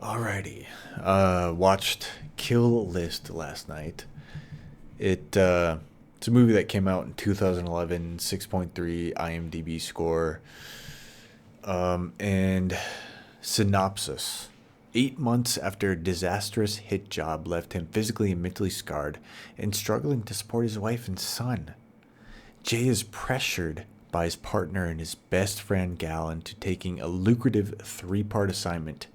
Alrighty. Watched Kill List last night. It's a movie that came out in 2011, 6.3 IMDb score. And synopsis. 8 months after a disastrous hit job left him physically and mentally scarred and struggling to support his wife and son, Jay is pressured by his partner and his best friend Gal into taking a lucrative three-part assignment: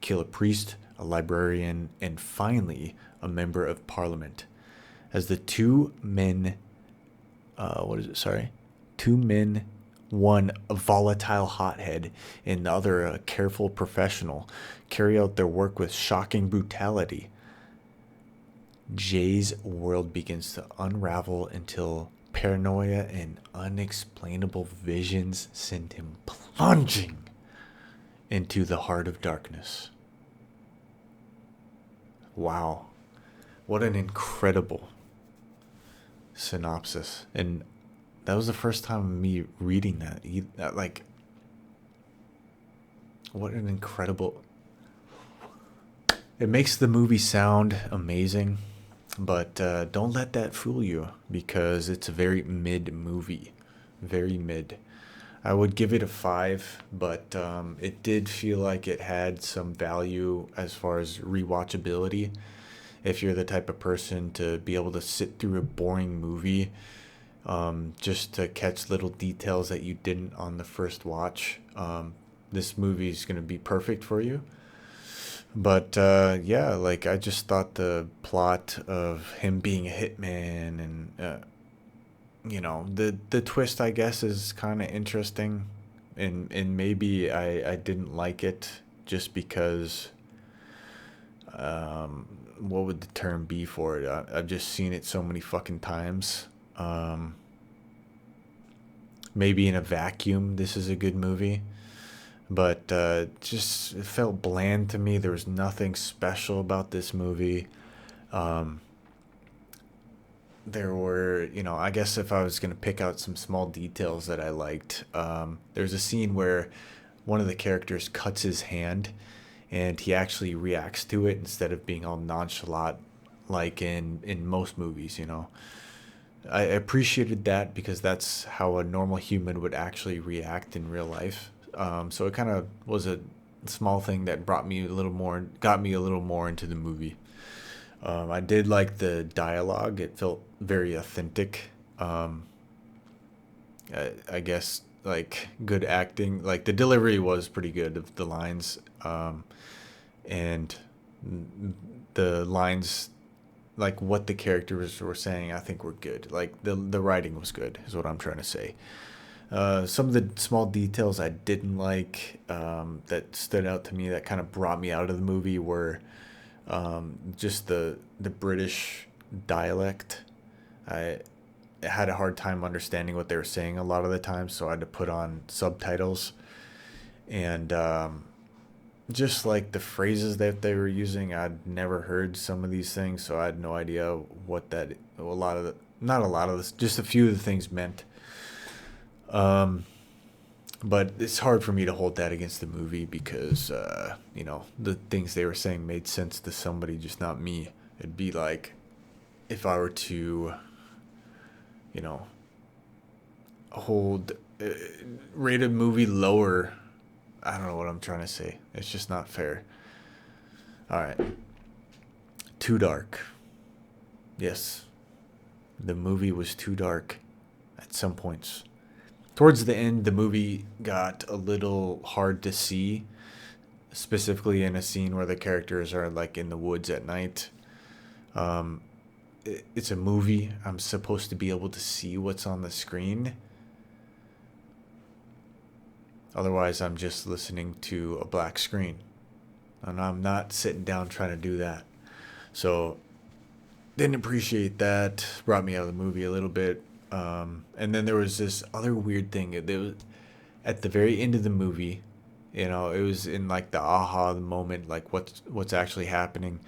kill a priest, a librarian, and finally a member of parliament. As the two men, what is it? Sorry, two men, one a volatile hothead and the other a careful professional, carry out their work with shocking brutality. Jay's world begins to unravel until paranoia and unexplainable visions send him plunging into the heart of darkness. Wow, what an incredible synopsis. And that was the first time of me reading that. Like, what an incredible. It makes the movie sound amazing, but don't let that fool you because it's a very mid movie. Very mid. I would give it a five, but it did feel like it had some value as far as rewatchability. If you're the type of person to be able to sit through a boring movie just to catch little details that you didn't on the first watch, this movie is going to be perfect for you. But yeah, like I just thought the plot of him being a hitman and the twist I guess is kind of interesting, and maybe I didn't like it just because what would the term be for it? I've just seen it so many fucking times. Maybe in a vacuum, this is a good movie, but just it felt bland to me. There was nothing special about this movie. Um, there were, I guess if I was gonna pick out some small details that I liked, there's a scene where one of the characters cuts his hand, and he actually reacts to it instead of being all nonchalant like in most movies. I appreciated that because that's how a normal human would actually react in real life. So it kind of was a small thing that got me a little more into the movie. I did like the dialogue; it felt very authentic. I guess like good acting, like the delivery was pretty good of the lines, and the lines like what the characters were saying, I think were good. Like the writing was good, is what I'm trying to say. Some of the small details I didn't like that stood out to me that kind of brought me out of the movie were just the British dialect. I had a hard time understanding what they were saying a lot of the time, so I had to put on subtitles. And just like the phrases that they were using, I'd never heard some of these things, so I had no idea what a lot of the not a lot of this, just a few of the things meant. Um, but it's hard for me to hold that against the movie because the things they were saying made sense to somebody, just not me. It'd be like if I were to, you know, hold rate a movie lower. I don't know what I'm trying to say. It's just not fair. All right, too dark. Yes, the movie was too dark at some points. Towards the end, the movie got a little hard to see, specifically in a scene where the characters are like in the woods at night. Um, it's a movie. I'm supposed to be able to see what's on the screen. Otherwise, I'm just listening to a black screen. And I'm not sitting down trying to do that. So, didn't appreciate that. Brought me out of the movie a little bit. And then there was this other weird thing. There was, at the very end of the movie, it was in like the aha moment, like what's actually happening.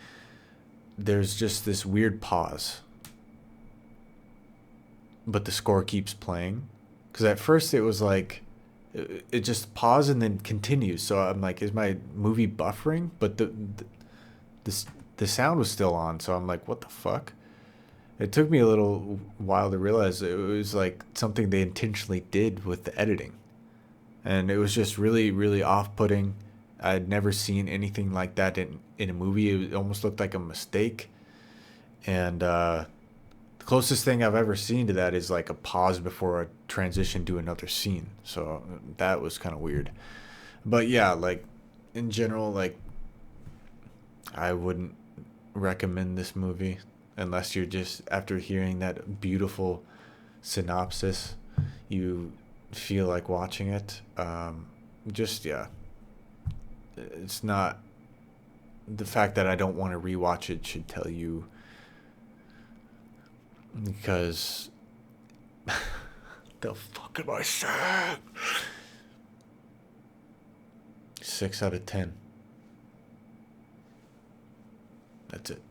There's just this weird pause, but the score keeps playing. Because at first it was like it just paused and then continues. So I'm like, is my movie buffering? But the the sound was still on. So I'm like, what the fuck? It took me a little while to realize it was like something they intentionally did with the editing, and it was just really really off-putting. I'd never seen anything like that in a movie. It almost looked like a mistake, and the closest thing I've ever seen to that is like a pause before a transition to another scene. So that was kind of weird. But yeah, like in general, like I wouldn't recommend this movie unless you're just after hearing that beautiful synopsis, you feel like watching it. Just yeah, it's not the fact that I don't want to rewatch it should tell you because the fuck am I saying? 6 out of 10. That's it.